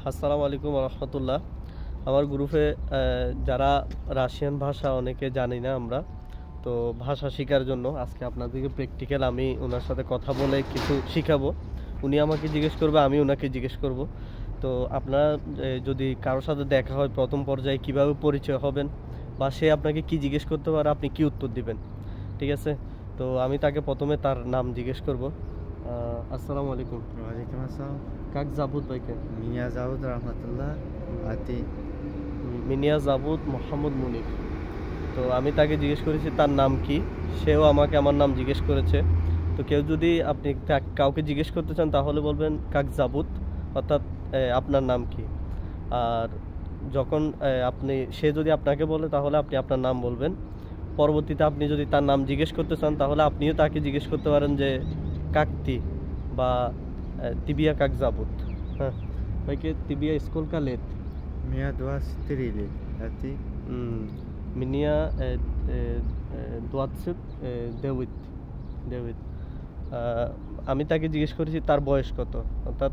আসসালামু আলাইকুম রহমতুল্লাহ। আমার গ্রুপে যারা রাশিয়ান ভাষা অনেকে জানি না আমরা, তো ভাষা শেখার জন্য আজকে আপনাদেরকে প্র্যাকটিক্যাল আমি ওনার সাথে কথা বলে কিছু শিখাবো। উনি আমাকে জিজ্ঞেস করবে, আমি ওনাকে জিজ্ঞেস করব। তো আপনারা যদি কারোর সাথে দেখা হয় প্রথম পর্যায়ে কিভাবে পরিচয় হবেন বা সে আপনাকে কি জিজ্ঞেস করতে পারে, আপনি কি উত্তর দিবেন, ঠিক আছে? তো আমি তাকে প্রথমে তার নাম জিজ্ঞেস করব। আসসালামু আলাইকুম। ওয়ালাইকুম আসসালাম। কাক জাবুদ ভাইকে? মিয়া জাউদ রহমতুল্লাহ আতি। মিনিয়া জাবুদ মোহাম্মদ মুনির। তো আমি তাকে জিজ্ঞেস করেছি তার নাম কি, সেও আমাকে আমার নাম জিজ্ঞেস করেছে। তো কেউ যদি আপনি কাউকে জিজ্ঞেস করতে চান তাহলে বলবেন কাক জাবুদ, অর্থাৎ আপনার নাম কি। আর যখন সে যদি আপনাকে বলে তাহলে আপনি আপনার নাম বলবেন। পরবর্তীতে আপনি যদি তার নাম জিজ্ঞেস করতে চান তাহলে আপনিও তাকে জিজ্ঞেস করতে পারেন যে কাকতি বা তিবিয়া কাক জাবুদ। হ্যাঁ ভাইকে তিবিয়া স্কুল কা লেত মিয়া দোয়া স্ত্রীলি আতি। মিনিয়া দোয়াতসিত দেউইত দেউইত। আমি তাকে জিজ্ঞেস করেছি তার বয়স কত, অর্থাৎ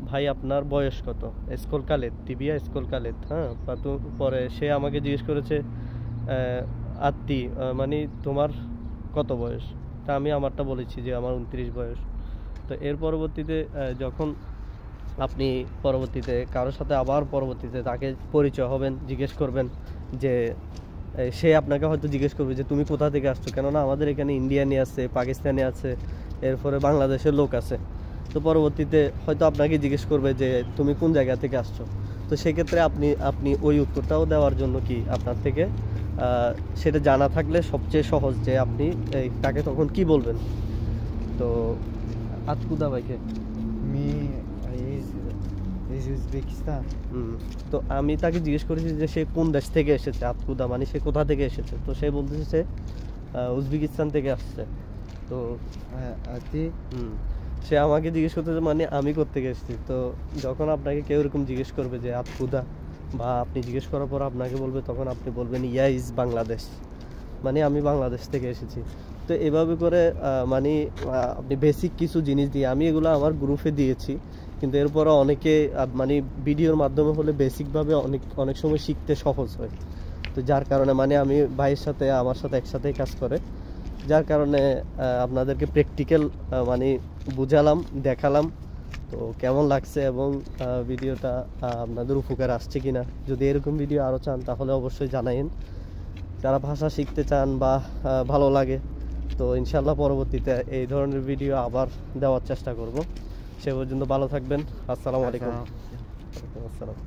ভাই আপনার বয়স কত, স্কুল কালেত তিবিয়া স্কুল কালেত। হ্যাঁ, পরে সে আমাকে জিজ্ঞেস করেছে আত্মি মানে তোমার কত বয়স। তা আমি আমারটা বলেছি যে আমার 29 বয়স। তো এর পরবর্তীতে যখন আপনি পরবর্তীতে কারোর সাথে আবার পরবর্তীতে তাকে পরিচয় হবেন, জিজ্ঞেস করবেন যে সে আপনাকে হয়তো জিজ্ঞেস করবে যে তুমি কোথা থেকে আসছো, কেননা আমাদের এখানে ইন্ডিয়ানি আছে, পাকিস্তানি আছে, এরপরে বাংলাদেশের লোক আছে। তো পরবর্তীতে হয়তো আপনাকে জিজ্ঞেস করবে যে তুমি কোন জায়গা থেকে আসছো। তো সেক্ষেত্রে আপনি ওই উত্তরটাও দেওয়ার জন্য কি আপনার থেকে সেটা জানা থাকলে সবচেয়ে সহজ যে আপনি তাকে তখন কি বলবেন। তো আতকুদা ভাইকে মি উজবেকিস্তান। তো আমি তাকে জিজ্ঞেস করেছি যে সে কোন দেশ থেকে এসেছে, আতকুদা মানে সে কোথা থেকে এসেছে। তো সে বলতেছে সে উজবেকিস্তান থেকে আসছে। তো আতি। সে আমাকে জিজ্ঞেস করতেছে মানে আমি কোত্থেকে এসেছি। তো যখন আপনাকে কেউ এরকম জিজ্ঞেস করবে যে আতকুদা, বা আপনি জিজ্ঞেস করার পর আপনাকে বলবে, তখন আপনি বলবেন ইয়া ইজ বাংলাদেশ, মানে আমি বাংলাদেশ থেকে এসেছি। তো এভাবে করে মানে আপনি বেসিক কিছু জিনিস দিয়ে, আমি এগুলো আমার গ্রুপে দিয়েছি, কিন্তু এরপরও অনেকে মানে ভিডিওর মাধ্যমে হলে বেসিকভাবে অনেক সময় শিখতে সহজ হয়। তো যার কারণে মানে আমি ভাইয়ের সাথে আমার সাথে একসাথেই কাজ করে, যার কারণে আপনাদেরকে প্র্যাকটিক্যাল মানে বুঝালাম, দেখালাম। তো কেমন লাগছে এবং ভিডিওটা আপনাদের উপকার আসছে কিনা, যদি এরকম ভিডিও আরও চান তাহলে অবশ্যই জানাইন। যারা ভাষা শিখতে চান বা ভালো লাগে, তো ইনশাল্লাহ পরবর্তীতে এই ধরনের ভিডিও আবার দেওয়ার চেষ্টা করব। সে পর্যন্ত ভালো থাকবেন। আসসালামু আলাইকুম। আসসালাম।